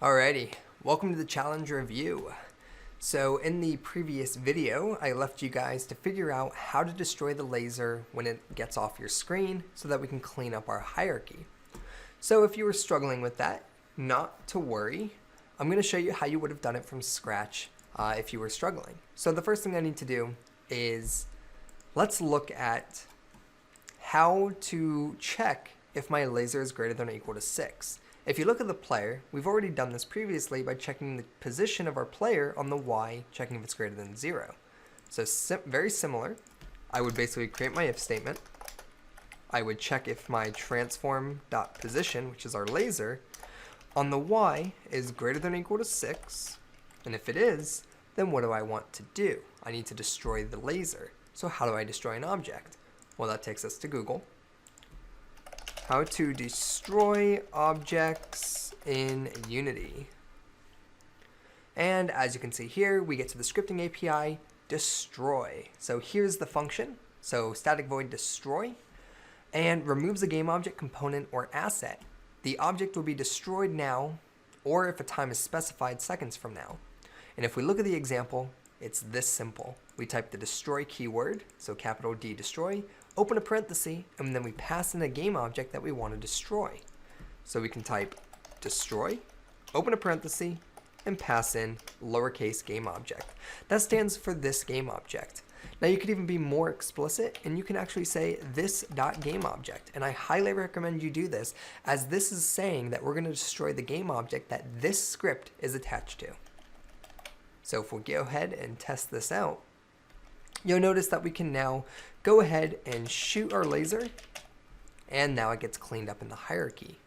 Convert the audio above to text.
Alrighty, welcome to the challenge review. So in the previous video, I left you guys to figure out how to destroy the laser when it gets off your screen so that we can clean up our hierarchy. So if you were struggling with that, not to worry. I'm going to show you how you would have done it from scratch if you were struggling. So the first thing I need to do is let's look at how to check if my laser is greater than or equal to 6. If you look at the player, we've already done this previously by checking the position of our player on the Y, checking if it's greater than 0. So very similar. I would basically create my if statement. I would check if my transform.position, which is our laser, on the Y is greater than or equal to 6. And if it is, then what do I want to do? I need to destroy the laser. So how do I destroy an object? Well, that takes us to Google. How to destroy objects in Unity. And as you can see here, we get to the scripting API, destroy. So here's the function. So static void destroy, and removes a game object, component, or asset. The object will be destroyed now, or if a time is specified, seconds from now. And if we look at the example, it's this simple. We type the destroy keyword, so capital D destroy, open a parenthesis, and then we pass in a game object that we want to destroy. So we can type destroy, open a parenthesis, and pass in lowercase game object. That stands for this game object. Now you could even be more explicit, and you can actually say this.gameObject. And I highly recommend you do this, as this is saying that we're going to destroy the game object that this script is attached to. So if we go ahead and test this out, you'll notice that we can now go ahead and shoot our laser, and now it gets cleaned up in the hierarchy.